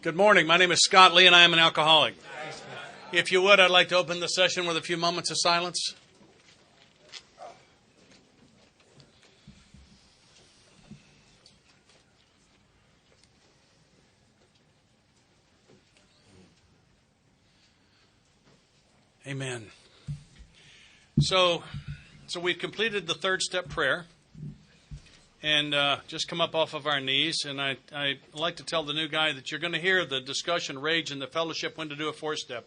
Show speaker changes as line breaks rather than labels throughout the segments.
Good morning. My name is Scott Lee, and I am an alcoholic. If you would, I'd like to open the session with a few moments of silence. Amen. So we've completed the third step prayer. And just come up off of our knees. And I like to tell the new guy that you're going to hear the discussion rage in the fellowship when to do a four-step.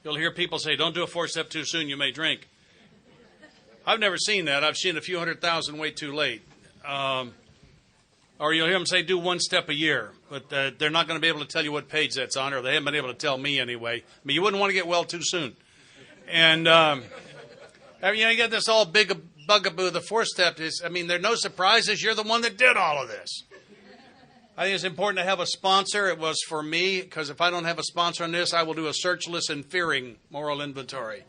You'll hear people say, don't do a four-step too soon, you may drink. I've never seen that. I've seen a few 100,000 way too late. Or you'll hear them say, do one step a year. But they're not going to be able to tell you what page that's on, or they haven't been able to tell me anyway. I mean, you wouldn't want to get well too soon. And, you get this all big bugaboo. The fourth step is, there are no surprises. You're the one that did all of this. I think it's important to have a sponsor. It was for me, because if I don't have a sponsor on this, I will do a searchless and fearing moral inventory,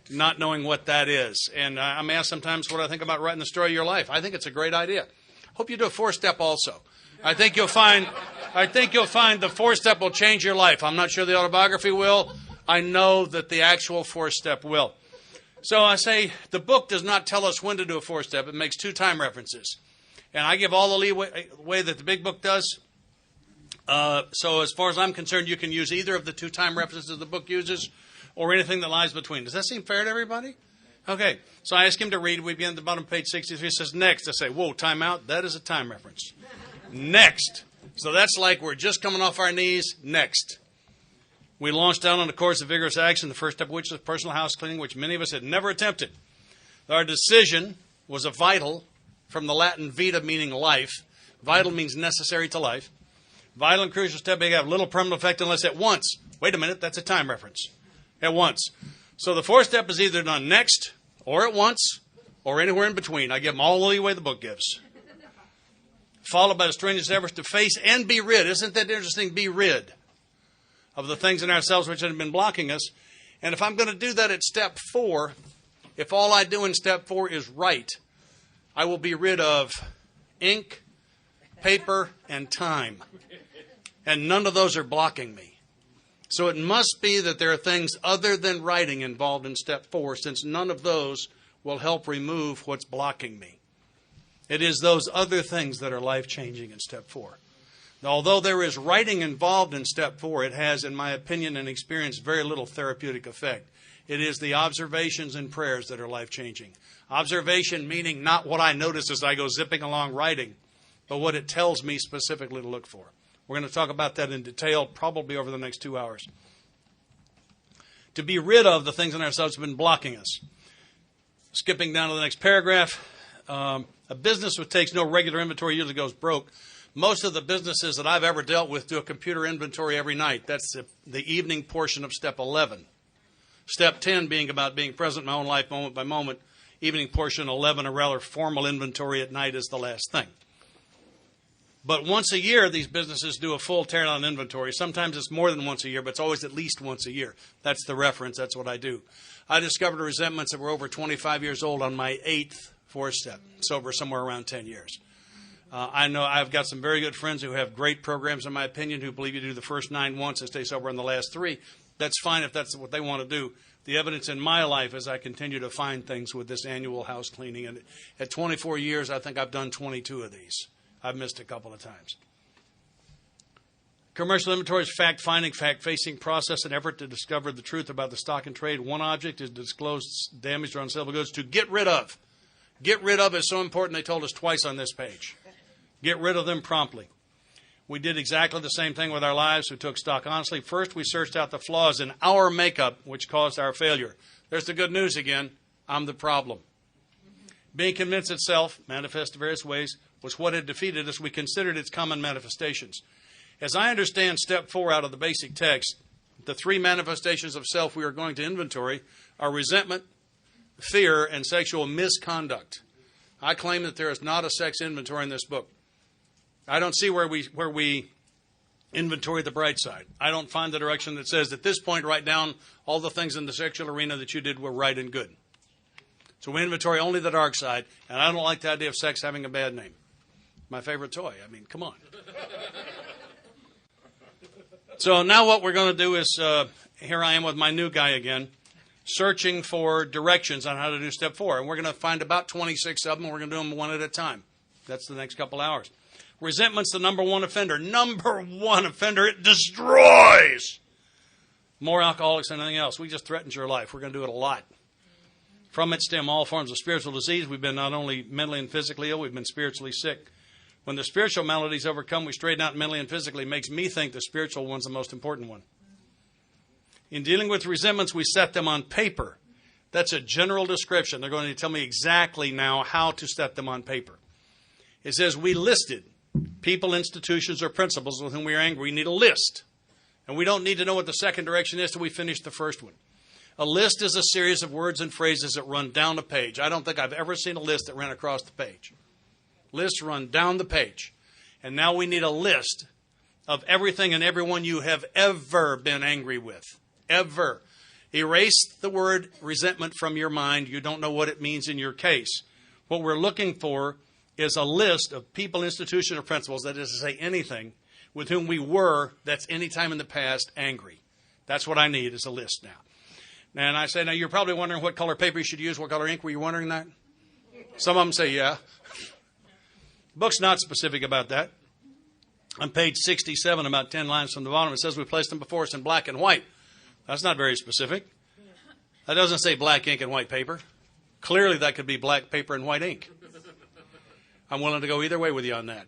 not knowing what that is. And I'm asked sometimes what I think about writing the story of your life. I think it's a great idea. Hope you do a four-step also. I think you'll find the four-step will change your life. I'm not sure the autobiography will. I know that the actual four-step will. So I say the book does not tell us when to do a four-step. It makes two time references. And I give all the leeway that the big book does. So as far as I'm concerned, you can use either of the two time references the book uses or anything that lies between. Does that seem fair to everybody? Okay. So I ask him to read. We begin at the bottom of page 63. It says, next. I say, whoa, time out. That is a time reference. Next. So that's like we're just coming off our knees. Next. We launched out on a course of vigorous action, the first step of which was personal house cleaning, which many of us had never attempted. Our decision was a vital, from the Latin vita meaning life. Vital means necessary to life. Vital and crucial step may have little permanent effect unless at once. Wait a minute, that's a time reference. At once. So the fourth step is either done next, or at once, or anywhere in between. I give them all the leeway the book gives. Followed by the strenuous efforts to face and be rid. Isn't that interesting? Be rid of the things in ourselves which have been blocking us. And if I'm going to do that at step 4, if all I do in step 4 is write, I will be rid of ink, paper, and time. And none of those are blocking me. So it must be that there are things other than writing involved in step 4, since none of those will help remove what's blocking me. It is those other things that are life-changing in step 4. Although there is writing involved in step 4, it has, in my opinion and experience, very little therapeutic effect. It is the observations and prayers that are life-changing. Observation meaning not what I notice as I go zipping along writing, but what it tells me specifically to look for. We're going to talk about that in detail probably over the next 2 hours. To be rid of the things in ourselves that have been blocking us. Skipping down to the next paragraph. A business which takes no regular inventory usually goes broke. Most of the businesses that I've ever dealt with do a computer inventory every night. That's the evening portion of step 11. Step 10 being about being present in my own life moment by moment. Evening portion 11, a rather formal inventory at night, is the last thing. But once a year, these businesses do a full teardown inventory. Sometimes it's more than once a year, but it's always at least once a year. That's the reference. That's what I do. I discovered resentments that were over 25 years old on my 8th four-step. Sober somewhere around 10 years. I know I've got some very good friends who have great programs, in my opinion, who believe you do the first 9 once and stay sober in the last 3. That's fine if that's what they want to do. The evidence in my life is I continue to find things with this annual house cleaning. And at 24 years, I think I've done 22 of these. I've missed a couple of times. Commercial inventory is fact-finding, fact-facing process, and effort to discover the truth about the stock and trade. One object is to disclose damaged or unsaleable goods to get rid of. Get rid of is so important, they told us twice on this page. Get rid of them promptly. We did exactly the same thing with our lives. We took stock honestly. First, we searched out the flaws in our makeup, which caused our failure. There's the good news again. I'm the problem. Being convinced itself, manifest in various ways, was what had defeated us. We considered its common manifestations. As I understand step 4 out of the basic text, the 3 manifestations of self we are going to inventory are resentment, fear, and sexual misconduct. I claim that there is not a sex inventory in this book. I don't see where we inventory the bright side. I don't find the direction that says, at this point, write down all the things in the sexual arena that you did were right and good. So we inventory only the dark side, and I don't like the idea of sex having a bad name. My favorite toy. I mean, come on. So now what we're going to do is, here I am with my new guy again, searching for directions on how to do step 4. And we're going to find about 26 of them, and we're going to do them one at a time. That's the next couple hours. Resentment's the number one offender. Number one offender. It destroys more alcoholics than anything else. We just threatened your life. We're going to do it a lot. From it stem all forms of spiritual disease. We've been not only mentally and physically ill, we've been spiritually sick. When the spiritual maladies overcome, we straighten out mentally and physically. It makes me think the spiritual one's the most important one. In dealing with resentments, we set them on paper. That's a general description. They're going to tell me exactly now how to set them on paper. It says we listed people, institutions, or principles with whom we are angry. We need a list. And we don't need to know what the second direction is till we finish the first one. A list is a series of words and phrases that run down a page. I don't think I've ever seen a list that ran across the page. Lists run down the page. And now we need a list of everything and everyone you have ever been angry with. Ever. Erase the word resentment from your mind. You don't know what it means in your case. What we're looking for is a list of people, institutions, or principles, that is to say anything, with whom we were, that's any time in the past, angry. That's what I need is a list now. And I say, now you're probably wondering what color paper you should use, what color ink. Were you wondering that? Some of them say, yeah. The book's not specific about that. On page 67, about 10 lines from the bottom, it says we placed them before us in black and white. That's not very specific. That doesn't say black ink and white paper. Clearly that could be black paper and white ink. I'm willing to go either way with you on that.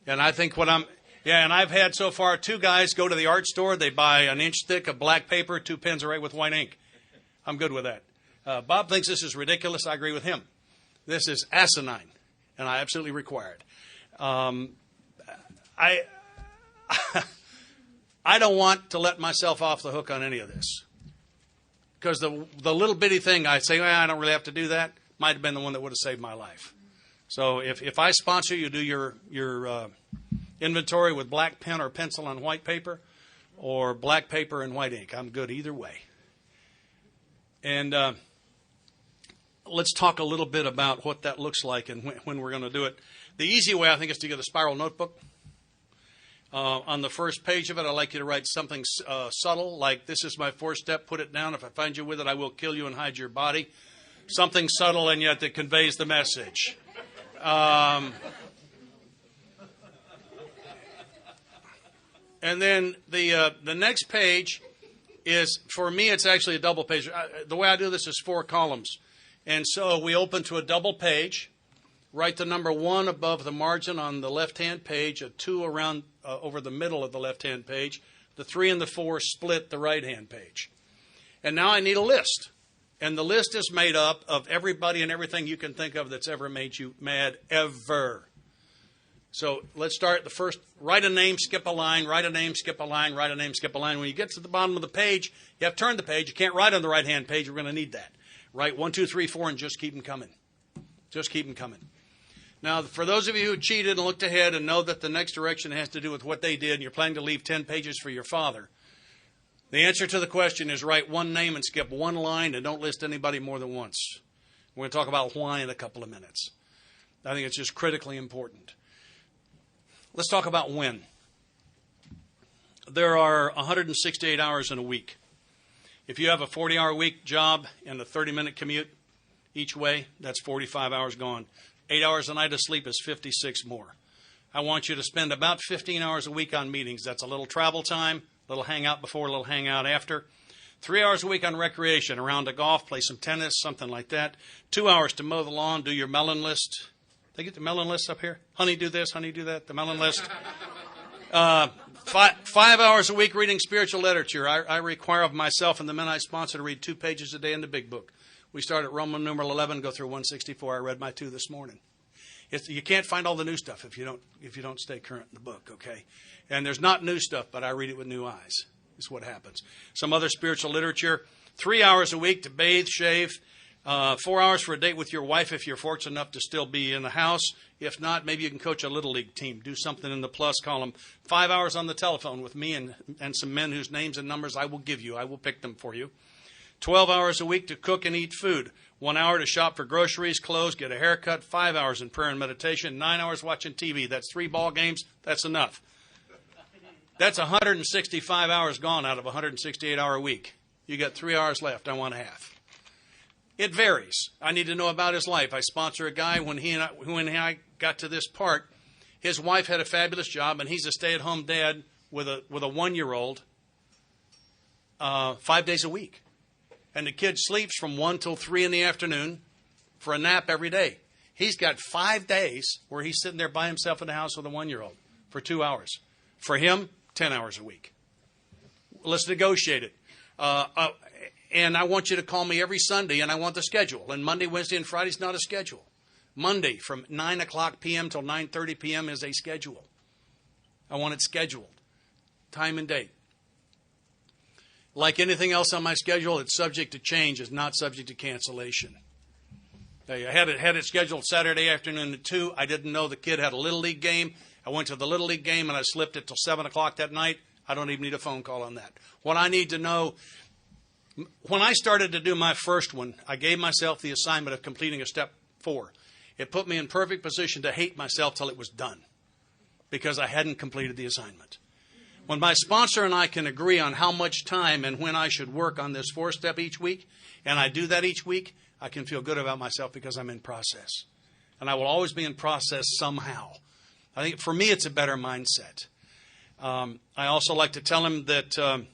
And I think and I've had so far 2 guys go to the art store. They buy an inch thick of black paper, 2 pens are right with white ink. I'm good with that. Bob thinks this is ridiculous. I agree with him. This is asinine, and I absolutely require it. I don't want to let myself off the hook on any of this. Because the little bitty thing I say, I don't really have to do that, might have been the one that would have saved my life. So if I sponsor you, do your inventory with black pen or pencil on white paper, or black paper and white ink. I'm good either way. And let's talk a little bit about what that looks like and when we're going to do it. The easy way, I think, is to get a spiral notebook. On the first page of it, I'd like you to write something subtle, like this is my 4th step, put it down. If I find you with it, I will kill you and hide your body. Something subtle and yet that conveys the message. And then the next page is, for me, it's actually a double page. The way I do this is 4 columns. And so we open to a double page, write the number 1 above the margin on the left-hand page, a 2 around over the middle of the left-hand page, the 3 and the 4 split the right-hand page. And now I need a list. And the list is made up of everybody and everything you can think of that's ever made you mad, ever. So let's start the first. Write a name, skip a line, write a name, skip a line, write a name, skip a line. When you get to the bottom of the page, you have to turn the page. You can't write on the right-hand page. We're going to need that. Write 1, 2, 3, 4, and just keep them coming. Just keep them coming. Now, for those of you who cheated and looked ahead and know that the next direction has to do with what they did, and you're planning to leave 10 pages for your father, the answer to the question is write 1 name and skip 1 line and don't list anybody more than once. We're going to talk about why in a couple of minutes. I think it's just critically important. Let's talk about when. There are 168 hours in a week. If you have a 40-hour week job and a 30-minute commute each way, that's 45 hours gone. 8 hours a night of sleep is 56 more. I want you to spend about 15 hours a week on meetings. That's a little travel time, a little hangout before, a little hangout after. 3 hours a week on recreation, a round of golf, play some tennis, something like that. 2 hours to mow the lawn, do your melon list. They get the melon list up here? Honey, do this, honey, do that, the melon list. 5 hours a week reading spiritual literature. I require of myself and the men I sponsor to read 2 pages a day in the big book. We start at Roman numeral 11, go through 164. I read my 2 this morning. You can't find all the new stuff if you don't stay current in the book, okay? And there's not new stuff, but I read it with new eyes. Is what happens. Some other spiritual literature. 3 hours a week to bathe, shave. 4 hours for a date with your wife if you're fortunate enough to still be in the house. If not, maybe you can coach a little league team. Do something in the plus column. 5 hours on the telephone with me and some men whose names and numbers I will give you. I will pick them for you. 12 hours a week to cook and eat food. 1 hour to shop for groceries, clothes, get a haircut. 5 hours in prayer and meditation. 9 hours watching TV. That's 3 ball games. That's enough. That's 165 hours gone out of a 168-hour week. You got 3 hours left. I want half. It varies. I need to know about his life. I sponsor a guy when I got to this part. His wife had a fabulous job, and he's a stay-at-home dad with a 1-year-old 5 days a week. And the kid sleeps from 1 till 3 in the afternoon for a nap every day. He's got 5 days where he's sitting there by himself in the house with a 1-year-old for 2 hours. For him, 10 hours a week. Let's negotiate it. And I want you to call me every Sunday, and I want the schedule. And Monday, Wednesday, and Friday's not a schedule. Monday from 9 o'clock p.m. till 9:30 p.m. is a schedule. I want it scheduled. Time and date. Like anything else on my schedule, it's subject to change. It's not subject to cancellation. I had it scheduled Saturday afternoon at 2. I didn't know the kid had a Little League game. I went to the Little League game, and I slipped it till 7 o'clock that night. I don't even need a phone call on that. What I need to know, when I started to do my first one, I gave myself the assignment of completing a step 4. It put me in perfect position to hate myself till it was done because I hadn't completed the assignment. When my sponsor and I can agree on how much time and when I should work on this 4-step each week, and I do that each week, I can feel good about myself because I'm in process. And I will always be in process somehow. I think for me it's a better mindset. I also like to tell him that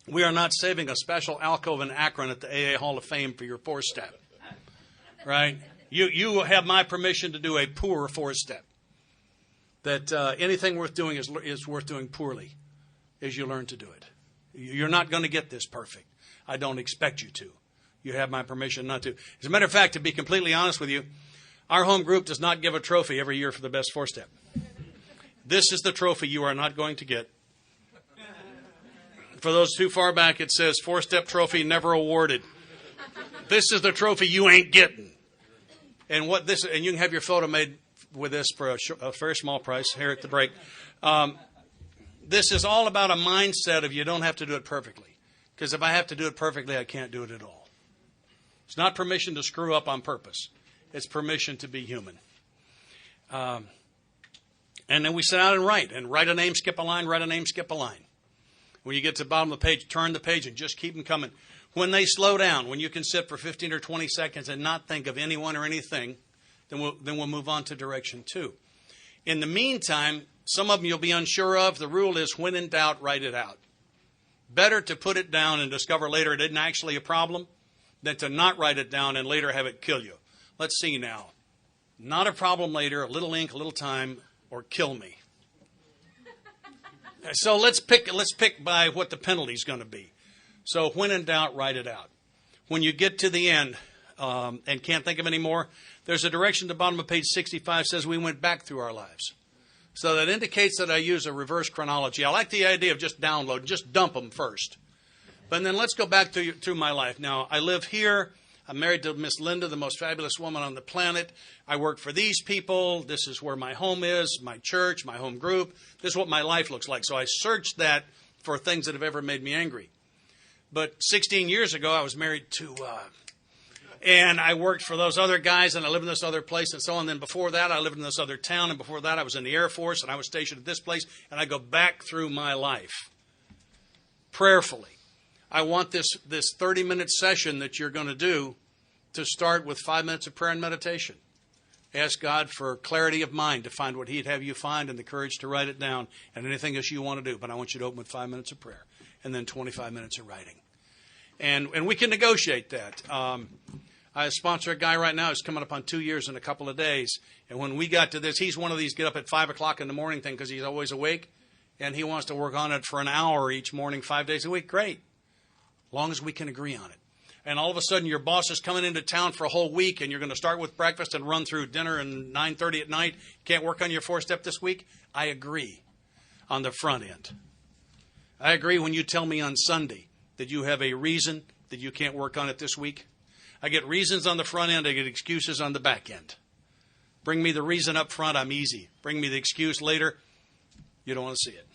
we are not saving a special alcove in Akron at the AA Hall of Fame for your 4-step. Right? You have my permission to do a poor 4-step. That anything worth doing is worth doing poorly as you learn to do it. You're not going to get this perfect. I don't expect you to. You have my permission not to. As a matter of fact, to be completely honest with you, our home group does not give a trophy every year for the best 4-step. This is the trophy you are not going to get. For those too far back, it says 4-step trophy never awarded. This is the trophy you ain't getting. And you can have your photo made with this for a very small price here at the break. This is all about a mindset of you don't have to do it perfectly. Because if I have to do it perfectly, I can't do it at all. It's not permission to screw up on purpose. It's permission to be human. And then we sit down and write a name, skip a line, write a name, skip a line. When you get to the bottom of the page, turn the page and just keep them coming. When they slow down, when you can sit for 15 or 20 seconds and not think of anyone or anything, then we'll move on to direction 2. In the meantime, some of them you'll be unsure of. The rule is when in doubt, write it out. Better to put it down and discover later it isn't actually a problem than to not write it down and later have it kill you. Let's see now. Not a problem later, a little ink, a little time, or kill me. So let's pick by what the penalty is going to be. So when in doubt, write it out. When you get to the end and can't think of any more, there's a direction at the bottom of page 65 says we went back through our lives. So that indicates that I use a reverse chronology. I like the idea of just download, just dump them first. But then let's go back through my life. Now, I live here. I'm married to Miss Linda, the most fabulous woman on the planet. I work for these people. This is where my home is, my church, my home group. This is what my life looks like. So I searched that for things that have ever made me angry. But 16 years ago, I was married to, and I worked for those other guys, and I lived in this other place and so on. And then before that, I lived in this other town. And before that, I was in the Air Force, and I was stationed at this place. And I go back through my life prayerfully. I want this 30-minute session that you're going to do to start with 5 minutes of prayer and meditation. Ask God for clarity of mind to find what He'd have you find and the courage to write it down and anything else you want to do. But I want you to open with 5 minutes of prayer and then 25 minutes of writing. And we can negotiate that. I sponsor a guy right now who's coming up on 2 years in a couple of days. And when we got to this, he's one of these get up at 5 o'clock in the morning thing because he's always awake. And he wants to work on it for an hour each morning, 5 days a week. Great. As long as we can agree on it. And all of a sudden your boss is coming into town for a whole week and you're going to start with breakfast and run through dinner and 9:30 at night. Can't work on your 4-step this week? I agree on the front end. I agree when you tell me on Sunday that you have a reason that you can't work on it this week. I get reasons on the front end. I get excuses on the back end. Bring me the reason up front, I'm easy. Bring me the excuse later, you don't want to see it.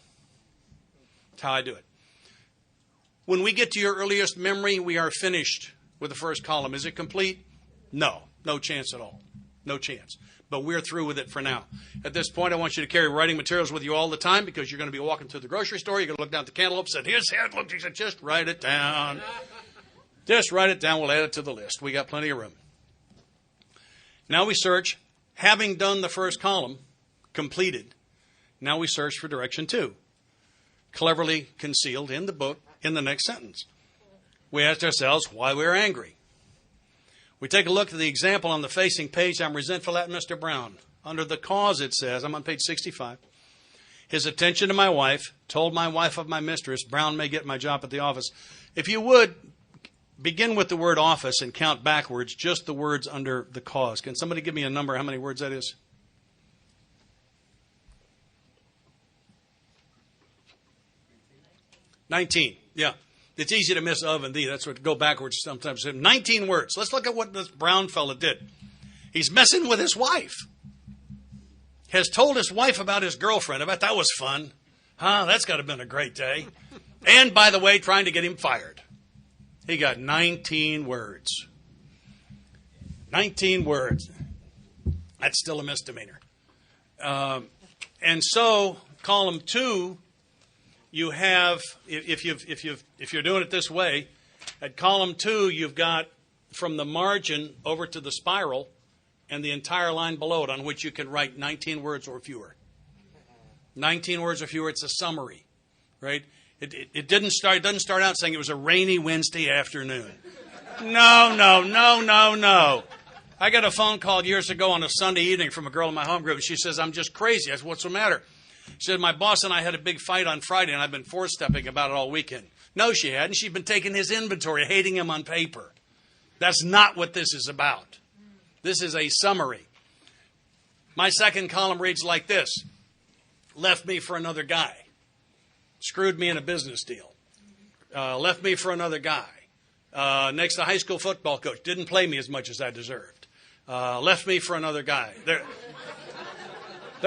That's how I do it. When we get to your earliest memory, we are finished with the first column. Is it complete? No chance at all. No chance. But we're through with it for now. At this point, I want you to carry writing materials with you all the time because you're going to be walking through the grocery store. You're going to look down at the cantaloupe and say, here's the head. Look, he said, just write it down. Just write it down. We'll add it to the list. We got plenty of room. Now we search. Having done the first column, completed, now we search for direction 2, cleverly concealed in the book in the next sentence. We asked ourselves why we were angry. We take a look at the example on the facing page. I'm resentful at Mr. Brown. Under the cause, it says, I'm on page 65. His attention to my wife, told my wife of my mistress, Brown may get my job at the office. If you would, begin with the word office and count backwards, just the words under the cause. Can somebody give me a number, how many words that is? $19, yeah. It's easy to miss of and the. That's what go backwards sometimes. 19 words. Let's look at what this Brown fella did. He's messing with his wife. Has told his wife about his girlfriend. I bet that was fun. Huh? That's got to have been a great day. And, by the way, trying to get him fired. He got 19 words. 19 words. That's still a misdemeanor. And so, column 2, you have, if you're doing it this way, at column 2, you've got from the margin over to the spiral and the entire line below it on which you can write 19 words or fewer. 19 words or fewer, it's a summary, right? It doesn't start out saying it was a rainy Wednesday afternoon. No. I got a phone call years ago on a Sunday evening from a girl in my home group. She says, I'm just crazy. I said, what's the matter? She said, my boss and I had a big fight on Friday, and I've been four-stepping about it all weekend. No, she hadn't. She'd been taking his inventory, hating him on paper. That's not what this is about. This is a summary. My second column reads like this. Left me for another guy. Screwed me in a business deal. Left me for another guy. Next, a high school football coach. Didn't play me as much as I deserved. Left me for another guy. There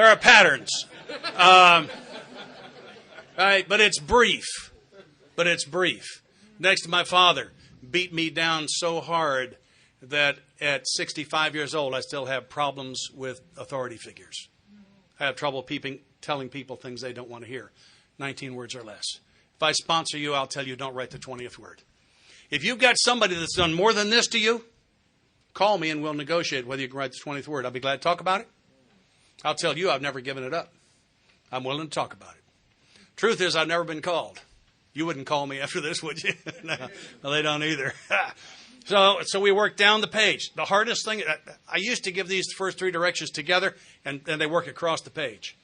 are patterns. Right, but it's brief. Next, my father beat me down so hard that at 65 years old, I still have problems with authority figures. I have trouble telling people things they don't want to hear. 19 words or less. If I sponsor you, I'll tell you don't write the 20th word. If you've got somebody that's done more than this to you, call me and we'll negotiate whether you can write the 20th word. I'll be glad to talk about it. I'll tell you I've never given it up. I'm willing to talk about it. Truth is, I've never been called. You wouldn't call me after this, would you? No, well, they don't either. So we work down the page. The hardest thing, I used to give these first 3 directions together, and they work across the page.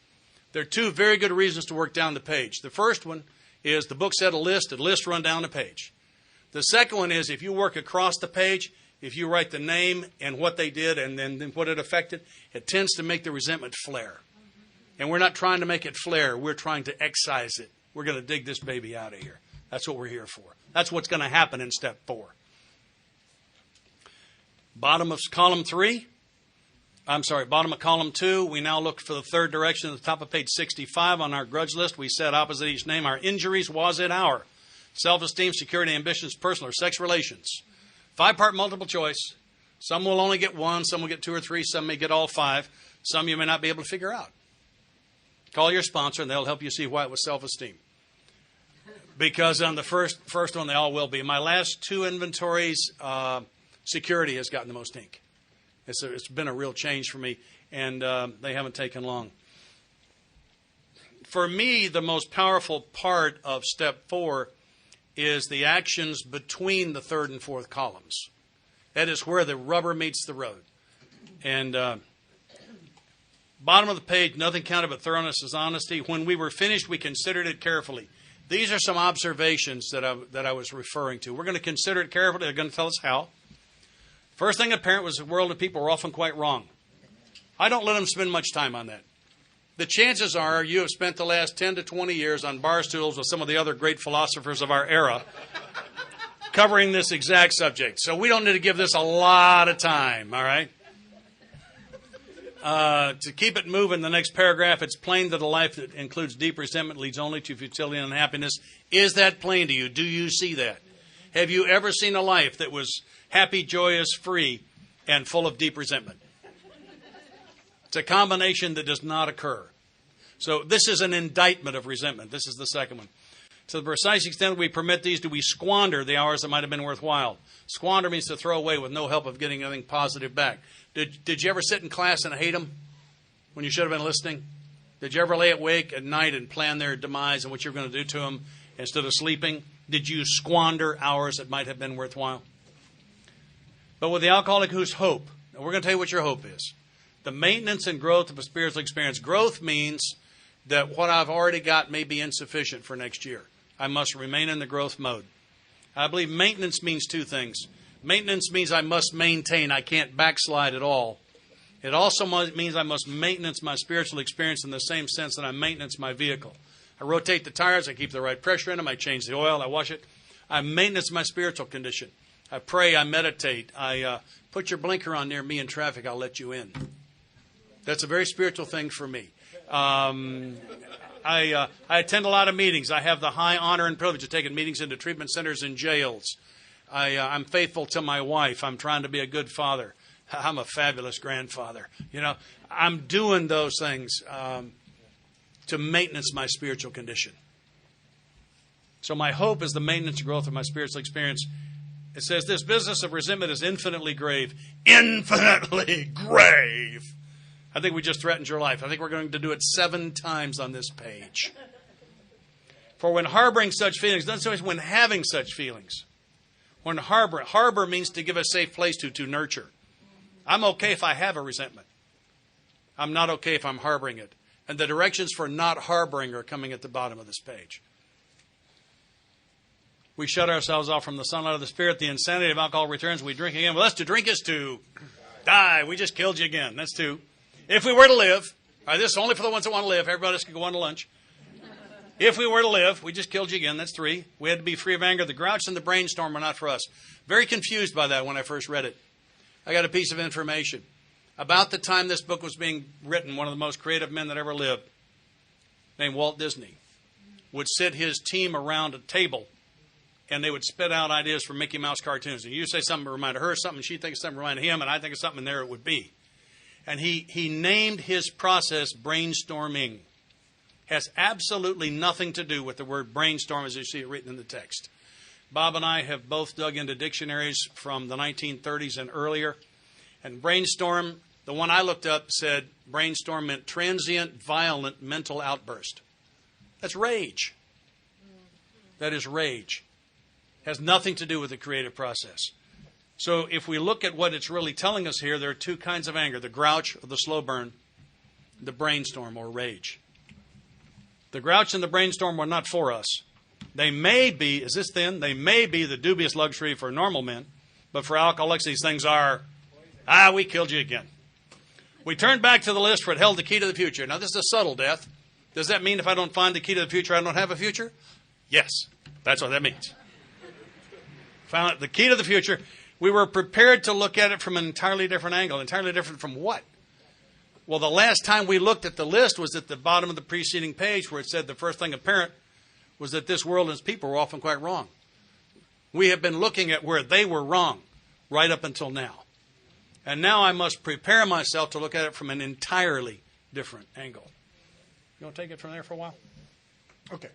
There are 2 very good reasons to work down the page. The first one is the book said a list run down the page. The second one is if you work across the page, if you write the name and what they did and then what it affected, it tends to make the resentment flare. And we're not trying to make it flare. We're trying to excise it. We're going to dig this baby out of here. That's what we're here for. That's what's going to happen in step 4. Bottom of column 2, we now look for the third direction at the top of page 65 on our grudge list. We set opposite each name our injuries. Was it our self-esteem, security, ambitions, personal, or sex relations? 5-part multiple choice. Some will only get 1. Some will get 2 or 3. Some may get all 5. Some you may not be able to figure out. Call your sponsor, and they'll help you see why it was self-esteem. Because on the first one, they all will be. My last 2 inventories, security has gotten the most ink. It's been a real change for me, and they haven't taken long. For me, the most powerful part of step 4 is the actions between the 3rd and 4th columns. That is where the rubber meets the road. And bottom of the page, nothing counted but thoroughness is honesty. When we were finished, we considered it carefully. These are some observations that I was referring to. We're going to consider it carefully. They're going to tell us how. First thing apparent was the world of people were often quite wrong. I don't let them spend much time on that. The chances are you have spent the last 10 to 20 years on bar stools with some of the other great philosophers of our era covering this exact subject. So we don't need to give this a lot of time, all right? To keep it moving, the next paragraph, it's plain that a life that includes deep resentment leads only to futility and unhappiness. Is that plain to you? Do you see that? Have you ever seen a life that was happy, joyous, free, and full of deep resentment? It's a combination that does not occur. So this is an indictment of resentment. This is the second one. To the precise extent that we permit these, do we squander the hours that might have been worthwhile? Squander means to throw away with no help of getting anything positive back. Did you ever sit in class and hate them when you should have been listening? Did you ever lay awake at night and plan their demise and what you're going to do to them instead of sleeping? Did you squander hours that might have been worthwhile? But with the alcoholic whose hope, and we're going to tell you what your hope is. The maintenance and growth of a spiritual experience. Growth means that what I've already got may be insufficient for next year. I must remain in the growth mode. I believe maintenance means two things. Maintenance means I must maintain. I can't backslide at all. It also means I must maintenance my spiritual experience in the same sense that I maintenance my vehicle. I rotate the tires. I keep the right pressure in them. I change the oil. I wash it. I maintenance my spiritual condition. I pray. I meditate. I put your blinker on near me in traffic. I'll let you in. That's a very spiritual thing for me. I attend a lot of meetings. I have the high honor and privilege of taking meetings into treatment centers and jails. I'm faithful to my wife. I'm trying to be a good father. I'm a fabulous grandfather. You know, I'm doing those things to maintenance my spiritual condition. So my hope is the maintenance and growth of my spiritual experience. It says this business of resentment is infinitely grave. Infinitely grave. I think we just threatened your life. I think we're going to do it 7 times on this page. For when harboring such feelings, not so much when having such feelings. When harbor means to give a safe place to nurture. I'm okay if I have a resentment. I'm not okay if I'm harboring it. And the directions for not harboring are coming at the bottom of this page. We shut ourselves off from the sunlight of the Spirit. The insanity of alcohol returns. We drink again. Well, that's to drink is to die. We just killed you again. That's 2. If we were to live, all right, this is only for the ones that want to live. Everybody else can go on to lunch. If we were to live, we just killed you again. That's 3. We had to be free of anger. The grouch and the brainstorm were not for us. Very confused by that when I first read it. I got a piece of information. About the time this book was being written, one of the most creative men that ever lived, named Walt Disney, would sit his team around a table, and they would spit out ideas for Mickey Mouse cartoons. And you say something that reminded her of something, she thinks something reminded him, and I think of something, and there it would be. And he named his process brainstorming. Has absolutely nothing to do with the word brainstorm as you see it written in the text. Bob and I have both dug into dictionaries from the 1930s and earlier. And brainstorm, the one I looked up said brainstorm meant transient, violent mental outburst. That's rage. That is rage. Has nothing to do with the creative process. So if we look at what it's really telling us here, there are 2 kinds of anger. The grouch or the slow burn, the brainstorm or rage. The grouch and the brainstorm were not for us. They may be, is this thin? They may be the dubious luxury for normal men, but for alcoholics these things are, we killed you again. We turned back to the list for it held the key to the future. Now this is a subtle death. Does that mean if I don't find the key to the future, I don't have a future? Yes, that's what that means. Found the key to the future. We were prepared to look at it from an entirely different angle. Entirely different from what? Well, the last time we looked at the list was at the bottom of the preceding page where it said the first thing apparent was that this world and its people were often quite wrong. We have been looking at where they were wrong right up until now. And now I must prepare myself to look at it from an entirely different angle. You want to take it from there for a while?
Okay.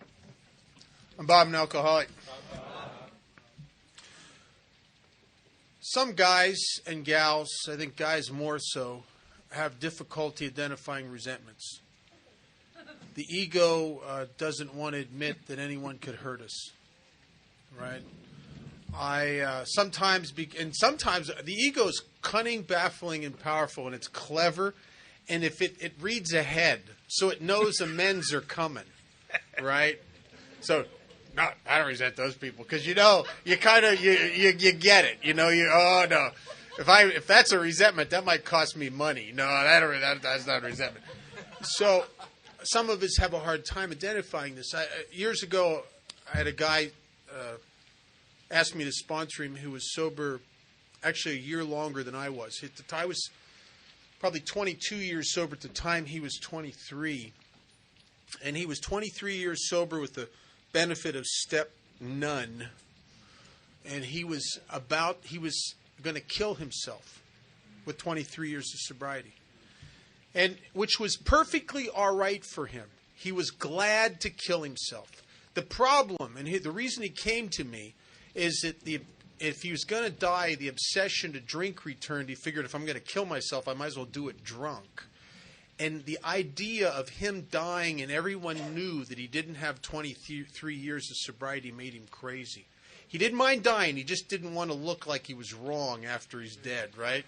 I'm Bob, an alcoholic. Some guys and gals, I think guys more so, have difficulty identifying resentments. The ego doesn't want to admit that anyone could hurt us, right? Sometimes the ego is cunning, baffling, and powerful, and it's clever. And if it reads ahead, so it knows amends are coming, right? So, no, I don't resent those people because you kind of you get it, oh no. If that's a resentment, that might cost me money. No, that's not a resentment. So some of us have a hard time identifying this. Years ago, I had a guy ask me to sponsor him who was sober actually a year longer than I was. I was probably 22 years sober at the time. He was 23. And he was 23 years sober with the benefit of step none. And he was going to kill himself with 23 years of sobriety. and which was perfectly all right for him. He was glad to kill himself. The problem, and the reason he came to me, is that if he was going to die, the obsession to drink returned. He figured, if I'm going to kill myself, I might as well do it drunk. And the idea of him dying and everyone knew that he didn't have 23 years of sobriety made him crazy. He didn't mind dying. He just didn't want to look like he was wrong after he's dead, right?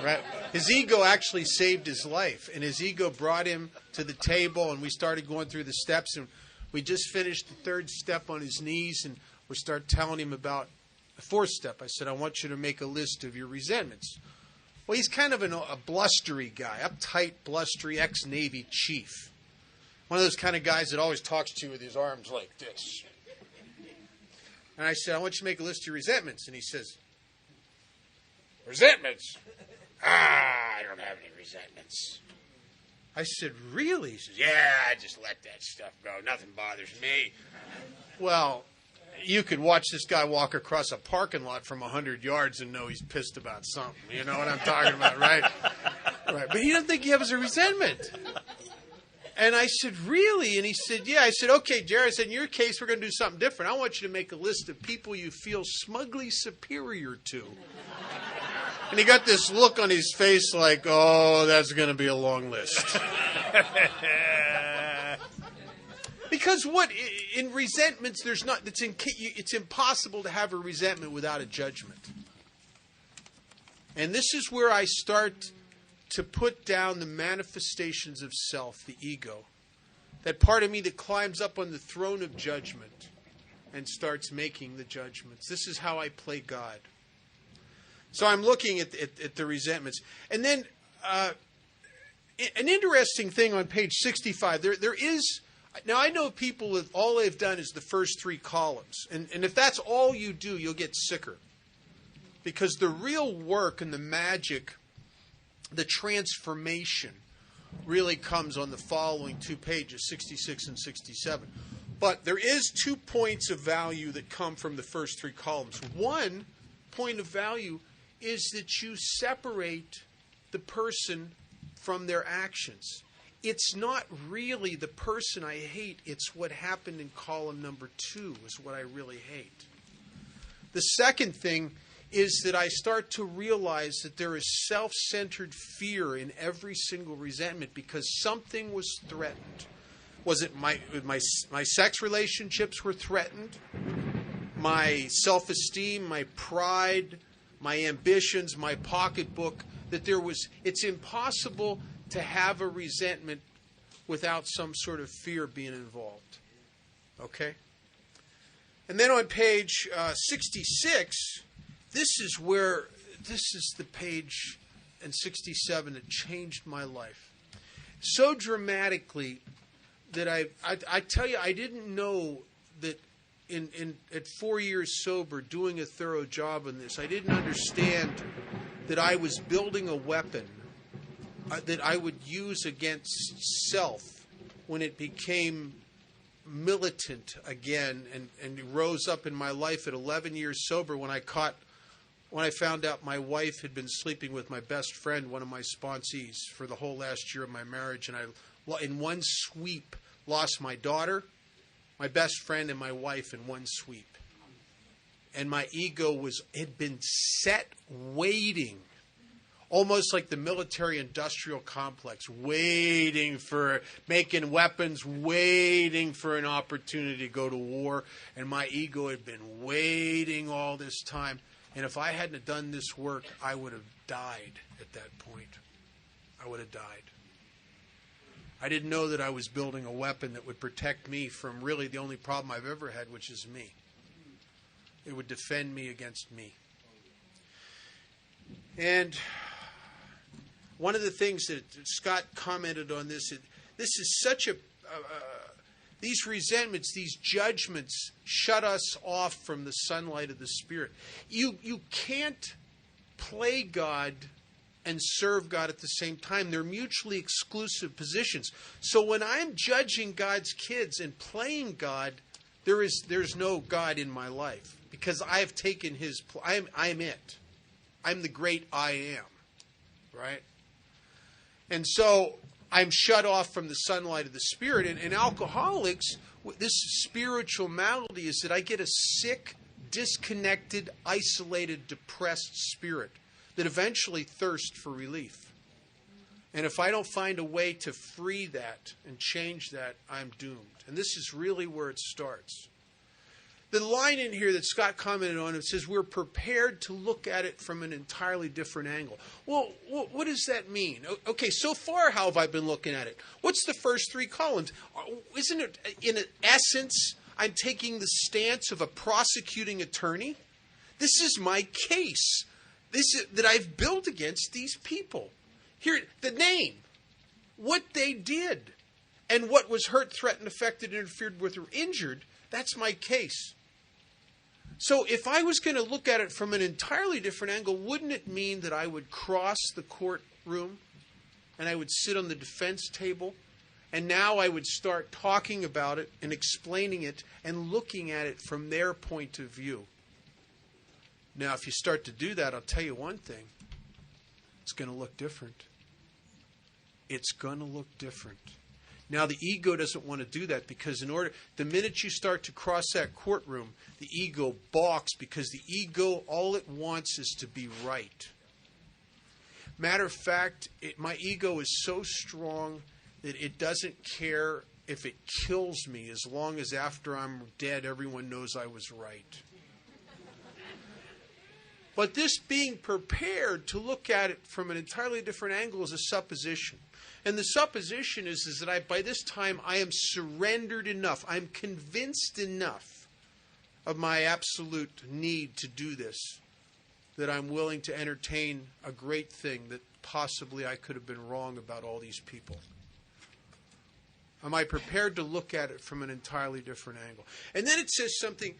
Right. His ego actually saved his life. And his ego brought him to the table, and we started going through the steps. And we just finished the third step on his knees, and we started telling him about the fourth step. I said, I want you to make a list of your resentments. Well, he's kind of a blustery guy, uptight, blustery, ex-Navy chief. One of those kind of guys that always talks to you with his arms like this. And I said, I want you to make a list of your resentments. And he says, resentments? I don't have any resentments. I said, really? He says, yeah, I just let that stuff go. Nothing bothers me. Well, you could watch this guy walk across a parking lot from 100 yards and know he's pissed about something. You know what I'm talking about, right? Right. But he doesn't think he has a resentment. And I said, really? And he said, yeah. I said, okay, Jerry. I said, in your case, we're going to do something different. I want you to make a list of people you feel smugly superior to. And he got this look on his face like, oh, that's going to be a long list. Because what in resentments, it's impossible to have a resentment without a judgment. And this is where I start to put down the manifestations of self, the ego, that part of me that climbs up on the throne of judgment and starts making the judgments. This is how I play God. So I'm looking at the resentments. And then an interesting thing on page 65, there is... Now, I know people that all they've done is the first three columns. And if that's all you do, you'll get sicker. Because the real work and the magic, the transformation, really comes on the following two pages, 66 and 67. But there is 2 points of value that come from the first three columns. One point of value is that you separate the person from their actions. It's not really the person I hate, it's what happened in column number 2 is what I really hate. The second thing is that I start to realize that there is self-centered fear in every single resentment because something was threatened. Was it my sex relationships were threatened? My self-esteem, my pride, my ambitions, my pocketbook, it's impossible to have a resentment without some sort of fear being involved. Okay? And then on page 66, this is the page in 67 that changed my life. So dramatically that I tell you, I didn't know that at 4 years sober, doing a thorough job on this, I didn't understand that I was building a weapon that I would use against self when it became militant again and rose up in my life at 11 years sober when I found out my wife had been sleeping with my best friend, one of my sponsees, for the whole last year of my marriage. And I, in one sweep, lost my daughter, my best friend, and my wife in one sweep. And my ego had been set waiting, almost like the military-industrial complex, making weapons, waiting for an opportunity to go to war. And my ego had been waiting all this time. And if I hadn't done this work, I would have died at that point. I would have died. I didn't know that I was building a weapon that would protect me from really the only problem I've ever had, which is me. It would defend me against me. And one of the things that Scott commented on this is such these resentments, these judgments shut us off from the sunlight of the Spirit. You can't play God and serve God at the same time. They're mutually exclusive positions. So when I'm judging God's kids and playing God, there's no God in my life because I've taken His. I'm it. I'm the great I am, right? And so I'm shut off from the sunlight of the Spirit. And alcoholics, this spiritual malady is that I get a sick, disconnected, isolated, depressed spirit that eventually thirsts for relief. And if I don't find a way to free that and change that, I'm doomed. And this is really where it starts. The line in here that Scott commented on, it says we're prepared to look at it from an entirely different angle. Well, what does that mean? Okay, so far, how have I been looking at it? What's the first three columns? Isn't it, in essence, I'm taking the stance of a prosecuting attorney? This is my case. That I've built against these people. Here, the name, what they did, and what was hurt, threatened, affected, interfered with, or injured, that's my case. So if I was going to look at it from an entirely different angle, wouldn't it mean that I would cross the courtroom and I would sit on the defense table, and now I would start talking about it and explaining it and looking at it from their point of view? Now, if you start to do that, I'll tell you one thing. It's going to look different. It's going to look different. Now, the ego doesn't want to do that because the minute you start to cross that courtroom, the ego balks because the ego, all it wants is to be right. Matter of fact, my ego is so strong that it doesn't care if it kills me as long as after I'm dead, everyone knows I was right. But this being prepared to look at it from an entirely different angle is a supposition. And the supposition is that by this time I am surrendered enough. I'm convinced enough of my absolute need to do this that I'm willing to entertain a great thing that possibly I could have been wrong about all these people. Am I prepared to look at it from an entirely different angle? And then it says something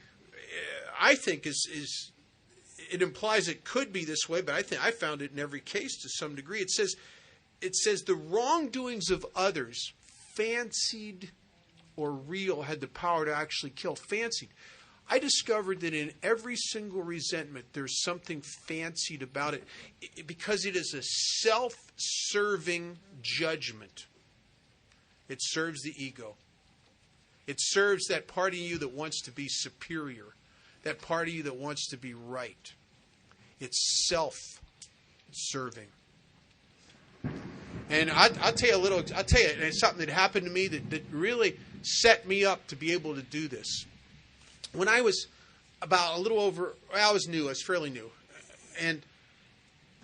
I think is it implies it could be this way, but I found it in every case to some degree. It says the wrongdoings of others, fancied or real, had the power to actually kill. Fancied. I discovered that in every single resentment, there's something fancied about it because it is a self-serving judgment. It serves the ego. It serves that part of you that wants to be superior, that part of you that wants to be right. It's self-serving. And I'll tell you it's something that happened to me that really set me up to be able to do this. When I was I was fairly new. And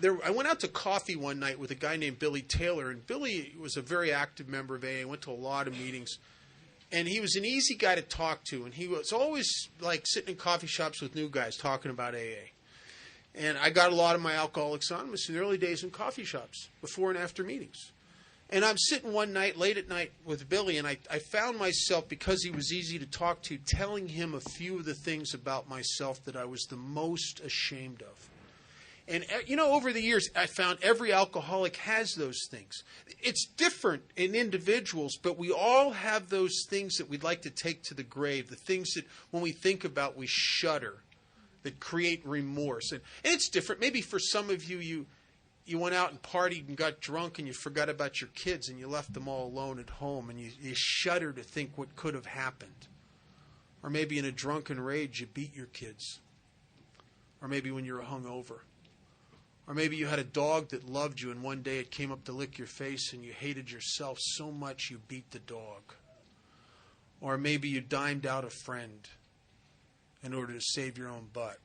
I went out to coffee one night with a guy named Billy Taylor. And Billy was a very active member of AA, went to a lot of meetings. And he was an easy guy to talk to. And he was always like sitting in coffee shops with new guys talking about AA. And I got a lot of my Alcoholics Anonymous in the early days in coffee shops, before and after meetings. And I'm sitting one night, late at night, with Billy, and I found myself, because he was easy to talk to, telling him a few of the things about myself that I was the most ashamed of. And, over the years, I found every alcoholic has those things. It's different in individuals, but we all have those things that we'd like to take to the grave, the things that, when we think about, we shudder, that create remorse. And it's different. Maybe for some of you, you went out and partied and got drunk and you forgot about your kids and you left them all alone at home and you shudder to think what could have happened. Or maybe in a drunken rage you beat your kids. Or maybe when you were hungover. Or maybe you had a dog that loved you and one day it came up to lick your face and you hated yourself so much you beat the dog. Or maybe you dimed out a friend in order to save your own butt.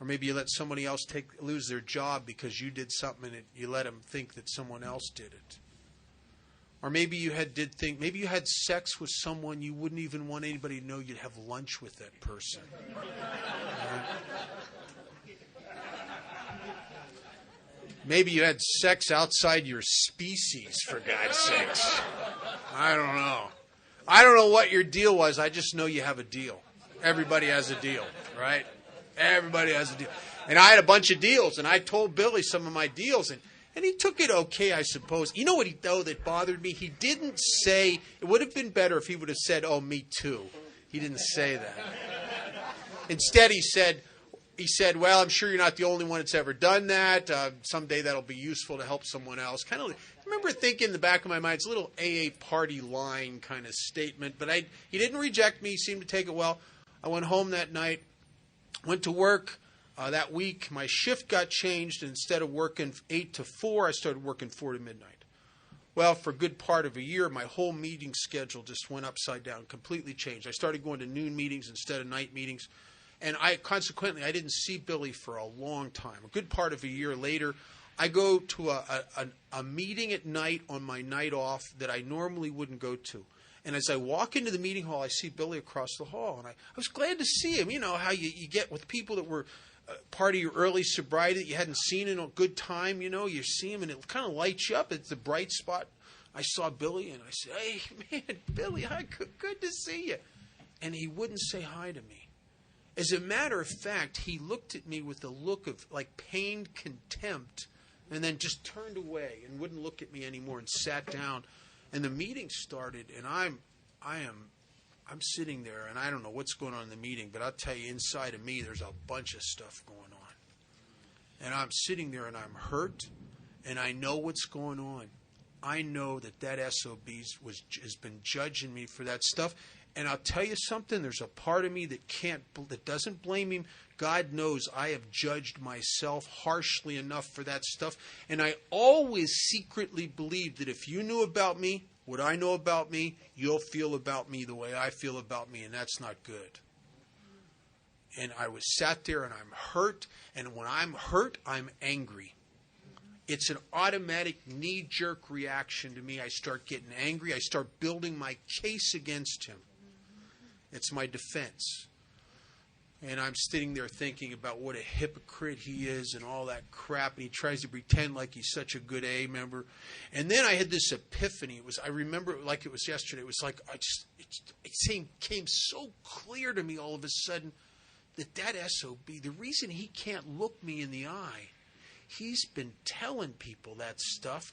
Or maybe you let somebody else lose their job because you did something and you let them think that someone else did it. Or maybe you had sex with someone you wouldn't even want anybody to know you'd have lunch with that person. Maybe you had sex outside your species, for God's sakes. I don't know. I don't know what your deal was. I just know you have a deal. Everybody has a deal, right? Everybody has a deal. And I had a bunch of deals, and I told Billy some of my deals, and he took it okay, I suppose. You know what that bothered me? He didn't say, it would have been better if he would have said, oh, me too. He didn't say that. Instead, he said, he said, well, I'm sure you're not the only one that's ever done that. Someday that'll be useful to help someone else. Kind of, I remember thinking in the back of my mind, it's a little AA party line kind of statement. But he didn't reject me. He seemed to take it well. I went home that night, went to work. That week, my shift got changed. And instead of working 8 to 4, I started working 4 to midnight. Well, for a good part of a year, my whole meeting schedule just went upside down, completely changed. I started going to noon meetings instead of night meetings. And consequently, I didn't see Billy for a long time. A good part of a year later, I go to a meeting at night on my night off that I normally wouldn't go to. And as I walk into the meeting hall, I see Billy across the hall. And I was glad to see him. You know how you get with people that were part of your early sobriety that you hadn't seen in a good time. You know, you see him and it kind of lights you up. It's the bright spot. I saw Billy and I said, hey, man, Billy, hi, good to see you. And he wouldn't say hi to me. As a matter of fact, he looked at me with a look of like pained contempt and then just turned away and wouldn't look at me anymore and sat down. And the meeting started, and I'm sitting there, and I don't know what's going on in the meeting, but I'll tell you, inside of me, there's a bunch of stuff going on. And I'm sitting there, and I'm hurt, and I know what's going on. I know that SOB has been judging me for that stuff. And I'll tell you something, there's a part of me that doesn't blame him. God knows I have judged myself harshly enough for that stuff. And I always secretly believed that if you knew about me, what I know about me, you'll feel about me the way I feel about me, and that's not good. And I was sat there and I'm hurt, and when I'm hurt, I'm angry. It's an automatic knee-jerk reaction to me. I start getting angry. I start building my case against him. It's my defense. And I'm sitting there thinking about what a hypocrite he is and all that crap. And he tries to pretend like he's such a good AA member. And then I had this epiphany. I remember it like it was yesterday. It was like it came so clear to me all of a sudden that SOB, the reason he can't look me in the eye, he's been telling people that stuff.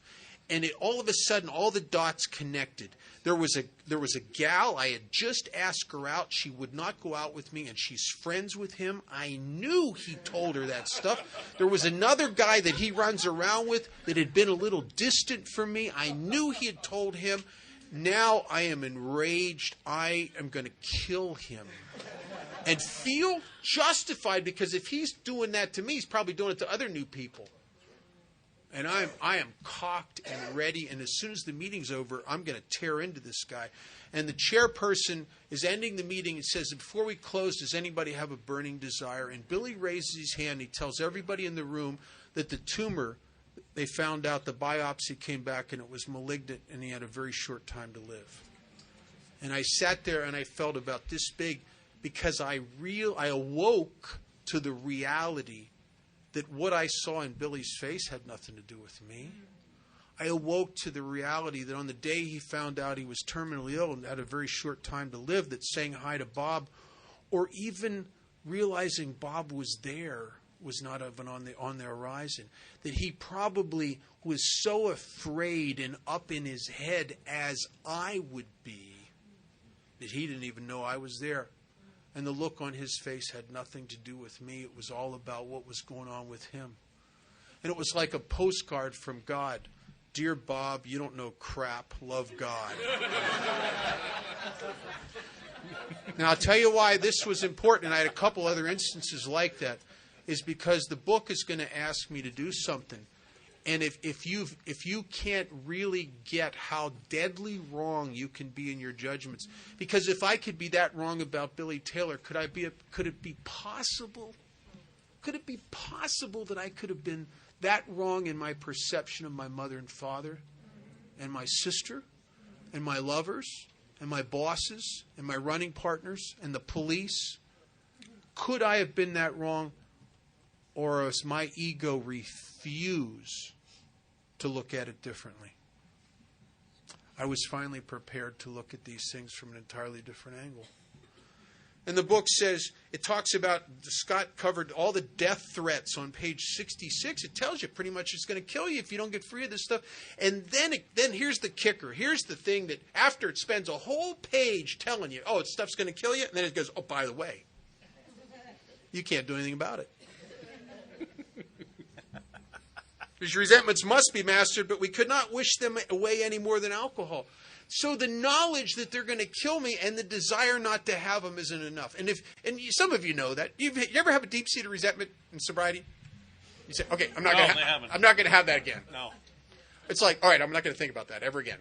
And all of a sudden, all the dots connected. There was a gal, I had just asked her out. She would not go out with me, and she's friends with him. I knew he told her that stuff. There was another guy that he runs around with that had been a little distant from me. I knew he had told him. Now I am enraged. I am going to kill him. And feel justified, because if he's doing that to me, he's probably doing it to other new people. And I am cocked and ready, and as soon as the meeting's over, I'm going to tear into this guy. And the chairperson is ending the meeting and says, before we close, does anybody have a burning desire? And Billy raises his hand. He tells everybody in the room that the tumor, they found out the biopsy came back and it was malignant, and he had a very short time to live. And I sat there and I felt about this big, because I awoke to the reality that what I saw in Billy's face had nothing to do with me. I awoke to the reality that on the day he found out he was terminally ill and had a very short time to live, that saying hi to Bob, or even realizing Bob was there, was not even on the horizon. That he probably was so afraid and up in his head as I would be, that he didn't even know I was there. And the look on his face had nothing to do with me. It was all about what was going on with him. And it was like a postcard from God. Dear Bob, you don't know crap. Love, God. Now, I'll tell you why this was important, and I had a couple other instances like that, is because the book is going to ask me to do something. And if you can't really get how deadly wrong you can be in your judgments, because if I could be that wrong about Billy Taylor, could it be possible? Could it be possible that I could have been that wrong in my perception of my mother and father, and my sister, and my lovers, and my bosses, and my running partners, and the police? Could I have been that wrong, or does my ego refuse to look at it differently? I was finally prepared to look at these things from an entirely different angle. And the book says, it talks about, Scott covered all the death threats on page 66. It tells you pretty much it's going to kill you if you don't get free of this stuff. And then here's the kicker. Here's the thing that after it spends a whole page telling you, oh, stuff's going to kill you, and then it goes, oh, by the way. You can't do anything about it. Because resentments must be mastered, but we could not wish them away any more than alcohol. So the knowledge that they're going to kill me and the desire not to have them isn't enough. And some of you know that. You ever have a deep-seated resentment in sobriety? You say, okay, I'm not going to have that again.
No.
It's like, all right, I'm not going to think about that ever again.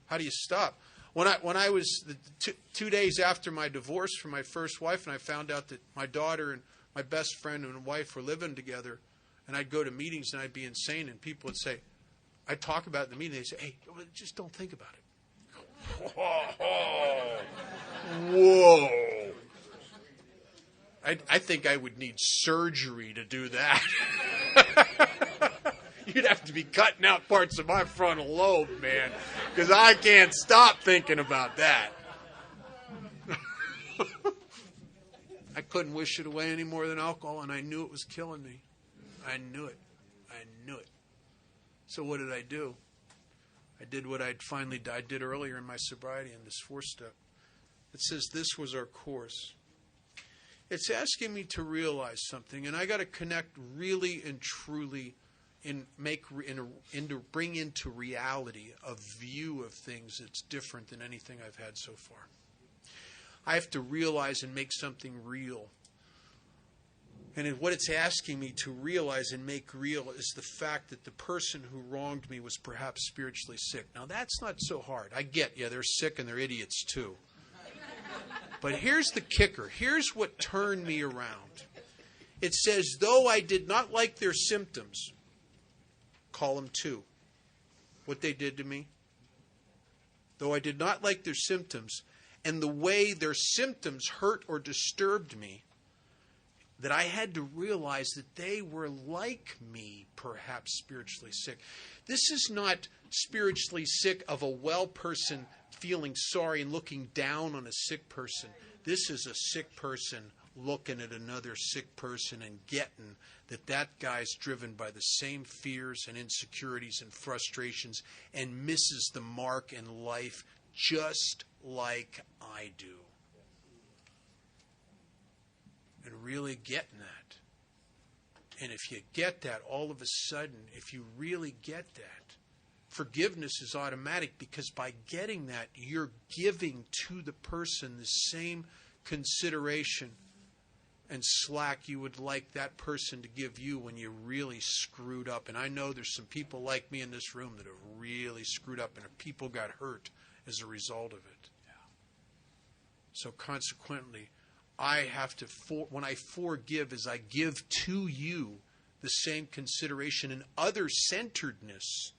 How do you stop? When I was 2 days after my divorce from my first wife, and I found out that my daughter and my best friend and wife were living together, and I'd go to meetings and I'd be insane, and people would say, I'd talk about it in the meeting, they'd say, hey, just don't think about it. Whoa. I think I would need surgery to do that. You'd have to be cutting out parts of my frontal lobe, man, because I can't stop thinking about that. I couldn't wish it away any more than alcohol, and I knew it was killing me. I knew it. So what did I do? I did what I did earlier in my sobriety in this 4-step. It says this was our course. It's asking me to realize something, and I got to connect really and truly and bring into reality a view of things that's different than anything I've had so far. I have to realize and make something real. And what it's asking me to realize and make real is the fact that the person who wronged me was perhaps spiritually sick. Now, that's not so hard. I get, they're sick and they're idiots too. But here's the kicker. Here's what turned me around. It says, though I did not like their symptoms, column 2, what they did to me, though I did not like their symptoms, and the way their symptoms hurt or disturbed me, that I had to realize that they were like me, perhaps spiritually sick. This is not spiritually sick of a well person feeling sorry and looking down on a sick person. This is a sick person looking at another sick person and getting that guy's driven by the same fears and insecurities and frustrations and misses the mark in life just like I do. And really getting that. And if you get that, all of a sudden, if you really get that, forgiveness is automatic, because by getting that, you're giving to the person the same consideration and slack you would like that person to give you when you really screwed up. And I know there's some people like me in this room that have really screwed up, and people got hurt as a result of it. Yeah. So consequently, I have to, when I forgive, is I give to you the same consideration and other-centeredness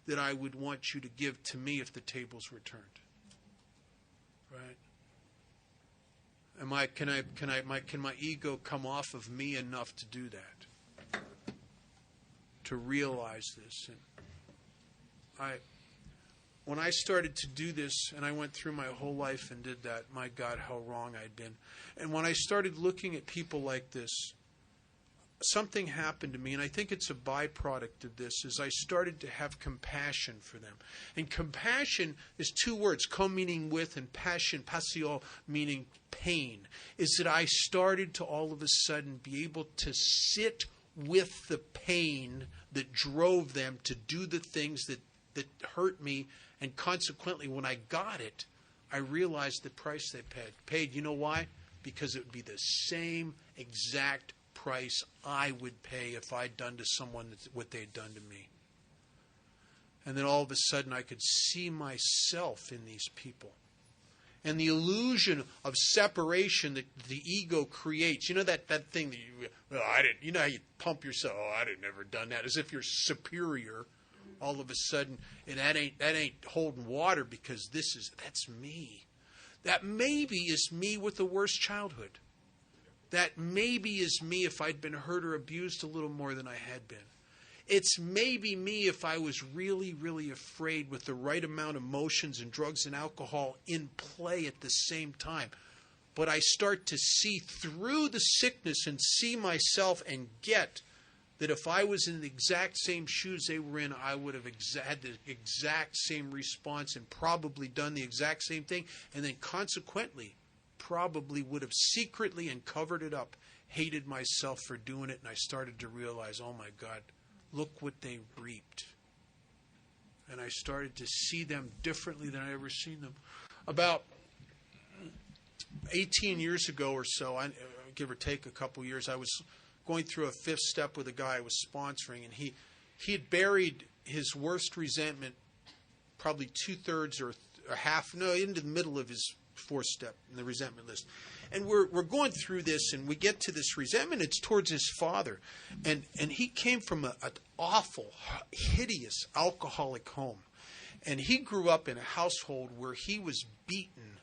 that I would want you to give to me if the tables were turned. Right? Can my ego come off of me enough to do that? To realize this. And when I started to do this, and I went through my whole life and did that, my God, how wrong I'd been. And when I started looking at people like this, something happened to me, and I think it's a byproduct of this, is I started to have compassion for them. And compassion is 2 words, com meaning with, and passion, passio, meaning pain, is that I started to all of a sudden be able to sit with the pain that drove them to do the things that hurt me. And consequently, when I got it, I realized the price they paid. You know why? Because it would be the same exact price I would pay if I'd done to someone what they'd done to me. And then all of a sudden I could see myself in these people. And the illusion of separation that the ego creates. You know that thing that you know how you pump yourself, I didn't never done that, as if you're superior. All of a sudden, and that ain't holding water, because that's me. That maybe is me with the worst childhood. That maybe is me if I'd been hurt or abused a little more than I had been. It's maybe me if I was really, really afraid with the right amount of emotions and drugs and alcohol in play at the same time. But I start to see through the sickness and see myself and get that if I was in the exact same shoes they were in, I would have had the exact same response and probably done the exact same thing, and then consequently probably would have secretly and covered it up, hated myself for doing it, and I started to realize, oh my God, look what they reaped. And I started to see them differently than I ever seen them. About 18 years ago or so, give or take a couple years, I was going through a fifth step with a guy I was sponsoring, and he had buried his worst resentment probably 2/3 or half, into the middle of his fourth step in the resentment list. And we're going through this, and we get to this resentment. It's towards his father. And he came from an awful, hideous alcoholic home. And he grew up in a household where he was beaten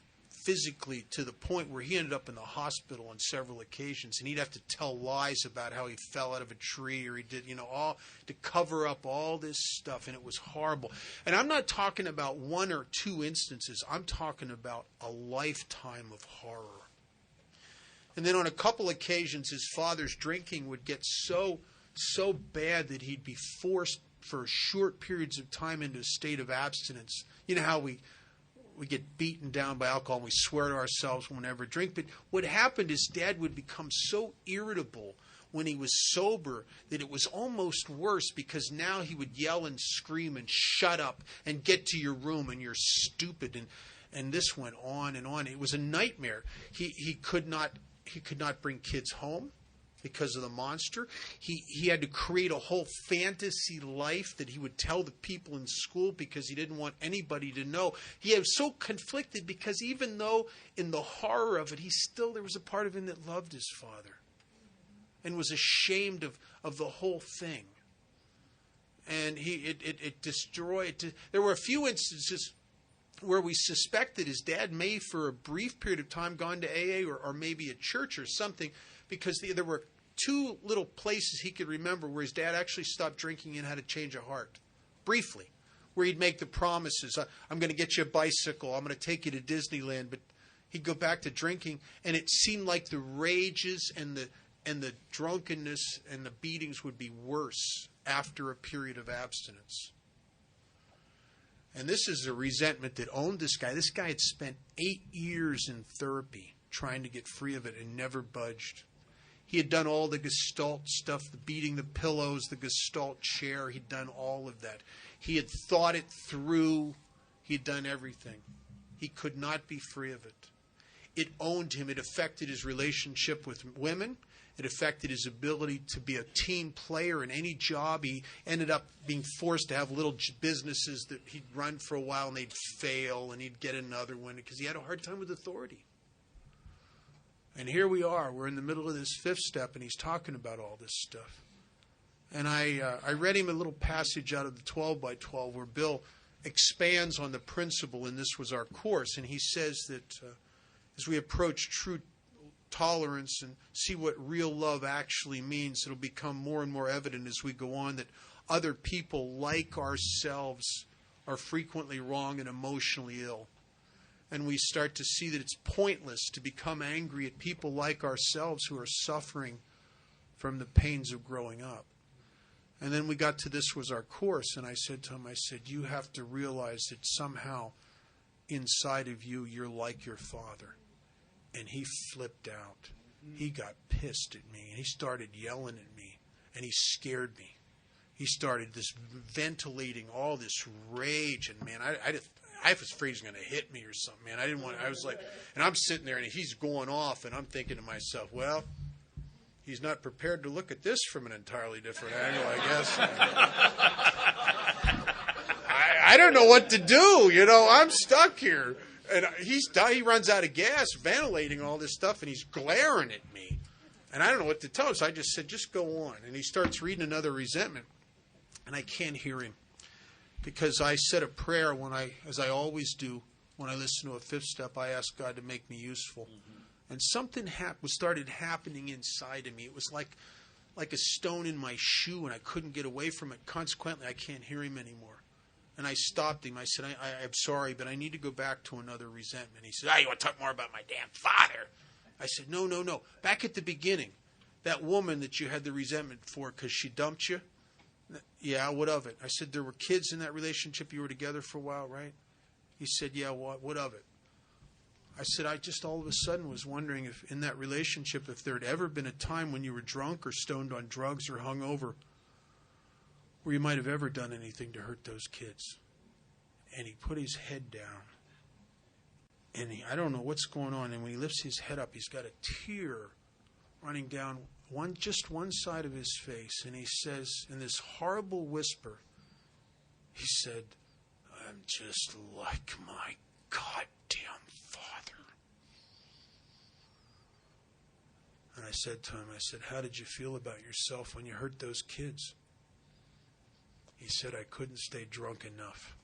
physically to the point where he ended up in the hospital on several occasions. And he'd have to tell lies about how he fell out of a tree, or he did, all to cover up all this stuff. And it was horrible. And I'm not talking about one or two instances. I'm talking about a lifetime of horror. And then on a couple occasions, his father's drinking would get so bad that he'd be forced for short periods of time into a state of abstinence. You know how we get beaten down by alcohol and we swear to ourselves we'll never drink. But what happened is Dad would become so irritable when he was sober that it was almost worse, because now he would yell and scream and shut up and get to your room and you're stupid. And this went on and on. It was a nightmare. He could not bring kids home because of the monster. He had to create a whole fantasy life that he would tell the people in school because he didn't want anybody to know. He was so conflicted because even though in the horror of it, there was a part of him that loved his father and was ashamed of the whole thing. And it destroyed. There were a few instances where we suspected his dad may, for a brief period of time, gone to AA or maybe a church or something, because there were two little places he could remember where his dad actually stopped drinking and had a change of heart, briefly, where he'd make the promises, I'm going to get you a bicycle, I'm going to take you to Disneyland, but he'd go back to drinking, and it seemed like the rages and the drunkenness and the beatings would be worse after a period of abstinence. And this is a resentment that owned this guy. This guy had spent 8 years in therapy trying to get free of it and never budged. He had done all the Gestalt stuff, the beating the pillows, the Gestalt chair. He'd done all of that. He had thought it through. He'd done everything. He could not be free of it. It owned him. It affected his relationship with women. It affected his ability to be a team player in any job. He ended up being forced to have little businesses that he'd run for a while and they'd fail, and he'd get another one because he had a hard time with authority. And here we are. We're in the middle of this fifth step, and he's talking about all this stuff. And I read him a little passage out of the 12 by 12 where Bill expands on the principle, and this was our course. And he says that as we approach true tolerance and see what real love actually means, it'll become more and more evident as we go on that other people like ourselves are frequently wrong and emotionally ill. And we start to see that it's pointless to become angry at people like ourselves who are suffering from the pains of growing up. And then we got to this was our course, and I said to him, you have to realize that somehow inside of you, you're like your father. And he flipped out. He got pissed at me, and he started yelling at me, and he scared me. He started ventilating all this rage, and man, I was afraid he was going to hit me or something, man. I was like, and I'm sitting there, and he's going off, and I'm thinking to myself, well, he's not prepared to look at this from an entirely different angle, I guess. I don't know what to do, I'm stuck here. And he runs out of gas, ventilating all this stuff, and he's glaring at me. And I don't know what to tell him, so I just said, just go on. And he starts reading another resentment, and I can't hear him. Because I said a prayer as I always do, when I listen to a fifth step, I ask God to make me useful. Mm-hmm. And something started happening inside of me. It was like a stone in my shoe, and I couldn't get away from it. Consequently, I can't hear him anymore. And I stopped him. I said, I'm sorry, but I need to go back to another resentment. He said, you want to talk more about my damn father? I said, no. Back at the beginning, That woman that you had the resentment for because she dumped you? Yeah, what of it? I said, there were kids in that relationship. You were together for a while, right? He said, yeah, what of it? I said, I just all of a sudden was wondering if in that relationship, if there had ever been a time when you were drunk or stoned on drugs or hungover where you might have ever done anything to hurt those kids. And he put his head down. And I don't know what's going on. And when he lifts his head up, he's got a tear running down just one side of his face. And he says, in this horrible whisper, he said, I'm just like my goddamn father. And I said to him, how did you feel about yourself when you hurt those kids? He said, I couldn't stay drunk enough.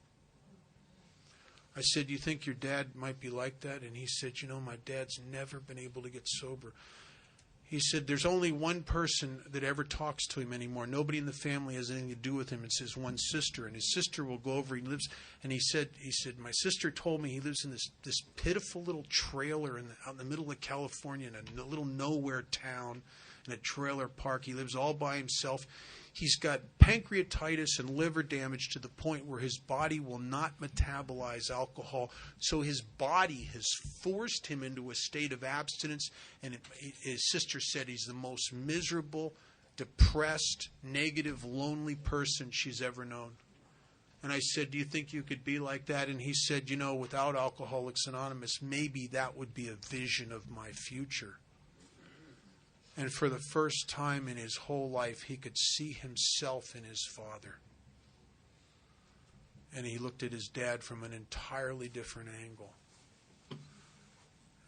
I said, do you think your dad might be like that? And he said, my dad's never been able to get sober. He said, there's only one person that ever talks to him anymore. Nobody in the family has anything to do with him. It's his one sister. And his sister will go over. And he said, my sister told me he lives in this pitiful little trailer out in the middle of California in a little nowhere town in a trailer park. He lives all by himself. He's got pancreatitis and liver damage to the point where his body will not metabolize alcohol. So his body has forced him into a state of abstinence. And his sister said he's the most miserable, depressed, negative, lonely person she's ever known. And I said, do you think you could be like that? And he said, without Alcoholics Anonymous, maybe that would be a vision of my future. And for the first time in his whole life, he could see himself in his father. And he looked at his dad from an entirely different angle.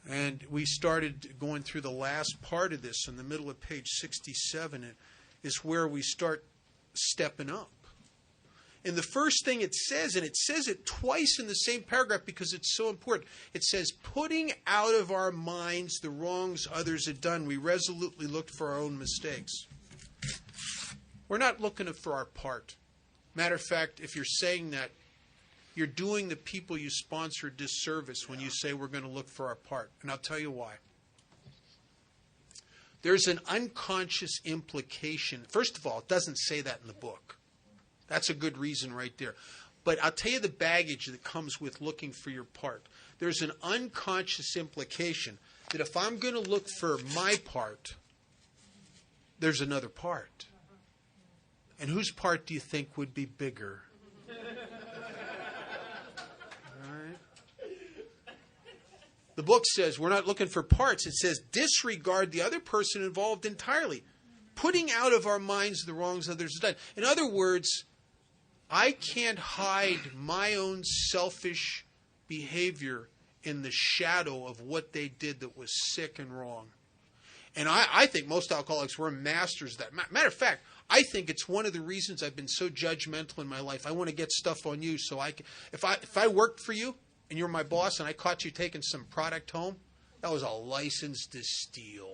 And we started going through the last part of this in the middle of page 67. Is where we start stepping up. And the first thing it says, and it says it twice in the same paragraph because it's so important, it says, putting out of our minds the wrongs others had done, we resolutely looked for our own mistakes. We're not looking for our part. Matter of fact, if you're saying that, you're doing the people you sponsor a disservice when you say we're going to look for our part. And I'll tell you why. There's an unconscious implication. First of all, it doesn't say that in the book. That's a good reason right there. But I'll tell you the baggage that comes with looking for your part. There's an unconscious implication that if I'm going to look for my part, there's another part. And whose part do you think would be bigger? All right. The book says we're not looking for parts. It says disregard the other person involved entirely. Putting out of our minds the wrongs others have done. In other words, I can't hide my own selfish behavior in the shadow of what they did that was sick and wrong. And I think most alcoholics were masters of that. Matter of fact, I think it's one of the reasons I've been so judgmental in my life. I want to get stuff on you so I can. If I worked for you and you're my boss and I caught you taking some product home, that was a license to steal.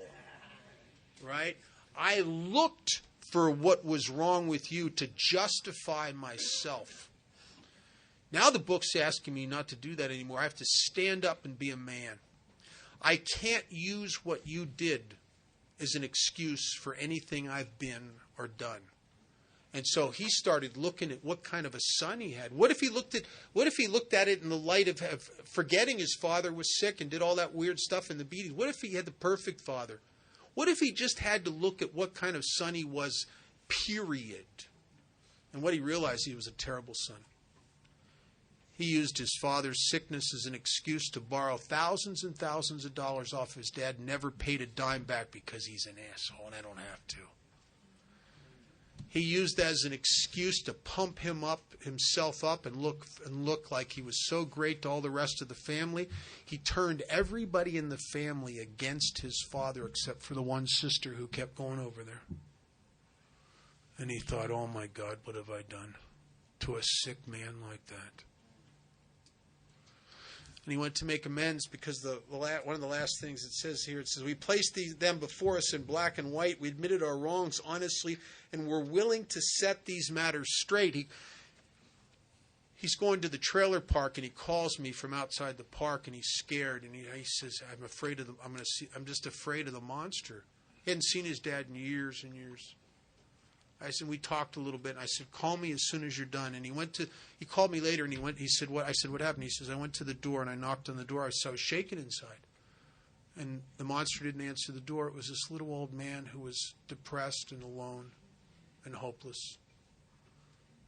Right? I looked for what was wrong with you to justify myself. Now the book's asking me not to do that anymore. I have to stand up and be a man. I can't use what you did as an excuse for anything I've been or done. And so he started looking at what kind of a son he had. What if he looked at it in the light of forgetting his father was sick and did all that weird stuff in the beatings? What if he had the perfect father? What if he just had to look at what kind of son he was, period? And what he realized, he was a terrible son. He used his father's sickness as an excuse to borrow thousands and thousands of dollars off his dad, never paid a dime back because he's an asshole and I don't have to. He used that as an excuse to pump himself up and look like he was so great to all the rest of the family. He turned everybody in the family against his father except for the one sister who kept going over there. And he thought, oh my God, what have I done to a sick man like that? And he went to make amends because one of the last things it says here, it says, we placed them before us in black and white. We admitted our wrongs honestly and were willing to set these matters straight. He's going to the trailer park and he calls me from outside the park and he's scared and he says, I'm just afraid of the monster. He hadn't seen his dad in years and years. I said, we talked a little bit, and I said, call me as soon as you're done. And he called me later, and he said, what? I said, what happened? He says, I went to the door, and I knocked on the door. I was shaking inside. And the monster didn't answer the door. It was this little old man who was depressed and alone and hopeless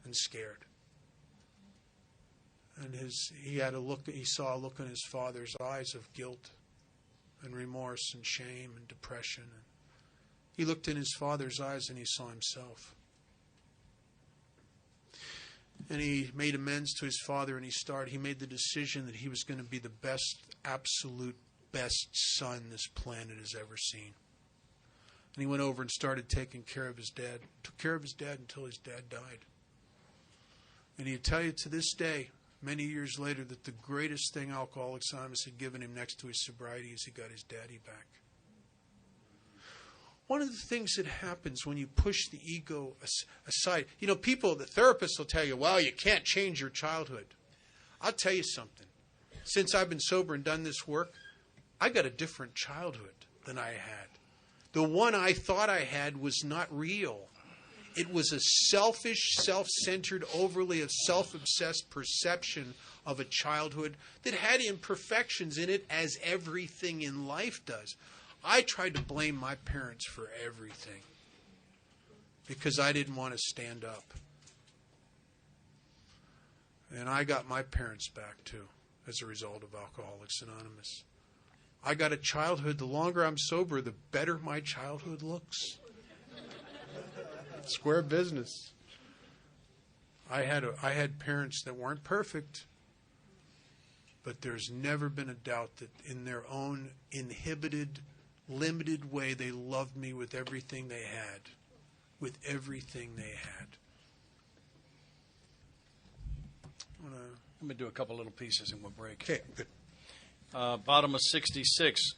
and scared. And he saw a look in his father's eyes of guilt and remorse and shame and depression. And he looked in his father's eyes and he saw himself. And he made amends to his father, and he made the decision that he was going to be the best, absolute best son this planet has ever seen. And he went over and started taking care of his dad. Took care of his dad until his dad died. And he'd tell you to this day, many years later, that the greatest thing Alcoholics Anonymous had given him next to his sobriety is he got his daddy back. One of the things that happens when you push the ego aside, the therapists will tell you, well, you can't change your childhood. I'll tell you something. Since I've been sober and done this work, I got a different childhood than I had. The one I thought I had was not real. It was a selfish, self-centered, overly self-obsessed perception of a childhood that had imperfections in it, as everything in life does. I tried to blame my parents for everything because I didn't want to stand up. And I got my parents back, too, as a result of Alcoholics Anonymous. I got a childhood. The longer I'm sober, the better my childhood looks. Square business. I had parents that weren't perfect, but there's never been a doubt that in their own inhibited, limited way, they loved me with everything they had. With everything they had.
Let me do a couple little pieces and we'll break.
Okay, good.
Bottom of 66.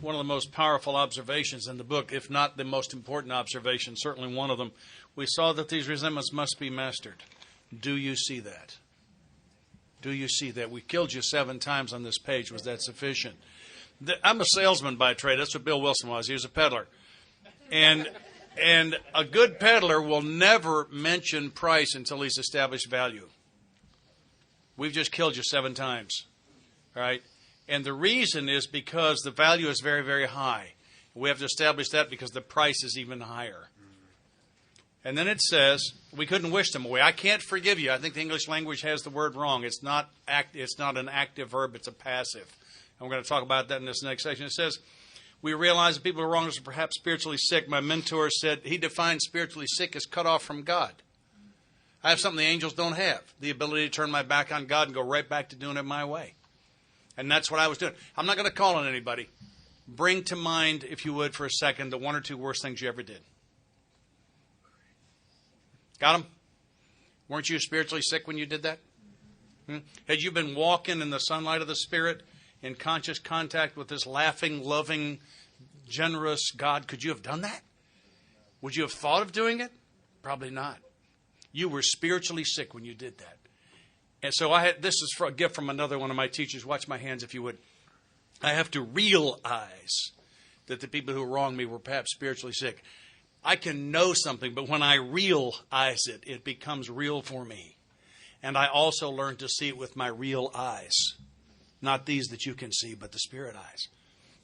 One of the most powerful observations in the book, if not the most important observation, certainly one of them. We saw that these resentments must be mastered. Do you see that? Do you see that? We killed you 7 times on this page. Was that sufficient? I'm a salesman by trade. That's what Bill Wilson was. He was a peddler. And a good peddler will never mention price until he's established value. We've just killed you 7 times. All right? And the reason is because the value is very, very high. We have to establish that because the price is even higher. And then it says, we couldn't wish them away. I can't forgive you. I think the English language has the word wrong. It's not an active verb. It's a passive. And we're going to talk about that in this next section. It says, we realize that people who wronged us are perhaps spiritually sick. My mentor said he defined spiritually sick as cut off from God. I have something the angels don't have, the ability to turn my back on God and go right back to doing it my way. And that's what I was doing. I'm not going to call on anybody. Bring to mind, if you would, for a second, the 1 or 2 worst things you ever did. Got them? Weren't you spiritually sick when you did that? Had you been walking in the sunlight of the Spirit, in conscious contact with this laughing, loving, generous God? Could you have done that? Would you have thought of doing it? Probably not. You were spiritually sick when you did that. And so this is a gift from another one of my teachers. Watch my hands if you would. I have to realize that the people who wronged me were perhaps spiritually sick. I can know something, but when I realize it, it becomes real for me. And I also learn to see it with my real eyes. Not these that you can see, but the spirit eyes.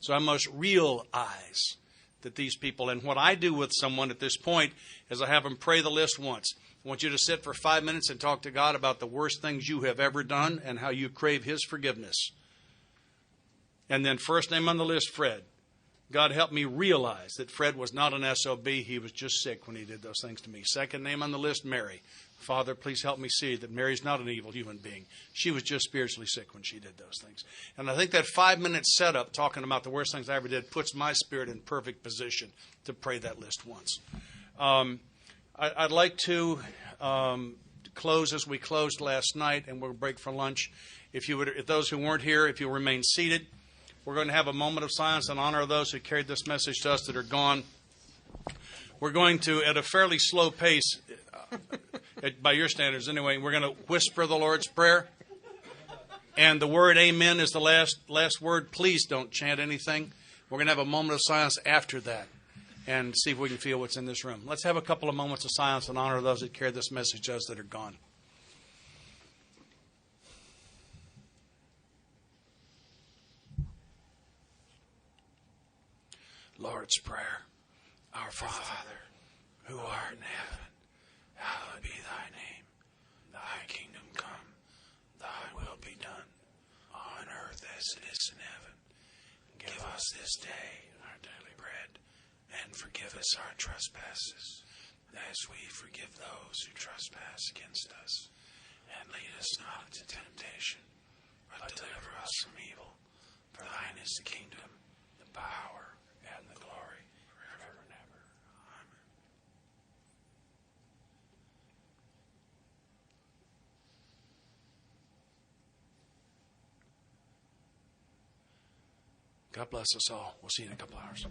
So I must realize that these people, and what I do with someone at this point is I have them pray the list once. I want you to sit for 5 minutes and talk to God about the worst things you have ever done and how you crave His forgiveness. And then first name on the list, Fred. God help me realize that Fred was not an SOB. He was just sick when he did those things to me. Second name on the list, Mary. Father, please help me see that Mary's not an evil human being. She was just spiritually sick when she did those things. And I think that 5-minute setup, talking about the worst things I ever did, puts my spirit in perfect position to pray that list once. I'd like to close as we closed last night, and we'll break for lunch. If those who weren't here, if you'll remain seated, we're going to have a moment of silence in honor of those who carried this message to us that are gone. We're going to, at a fairly slow pace, by your standards anyway, we're going to whisper the Lord's Prayer. And the word amen is the last word. Please don't chant anything. We're going to have a moment of silence after that. and see if we can feel what's in this room. Let's have a couple of moments of silence in honor of those that carry this message to us that are gone. Lord's Prayer. Our Father, who art in heaven, hallowed be thy name. Thy kingdom come, thy will be done, on earth as it is in heaven. Give us this day our daily bread, and forgive us our trespasses, as we forgive those who trespass against us. And lead us not into temptation, but deliver us from evil. For thine is the kingdom, the power, and the glory, forever and ever. Amen. God bless us all. We'll see you in a couple hours.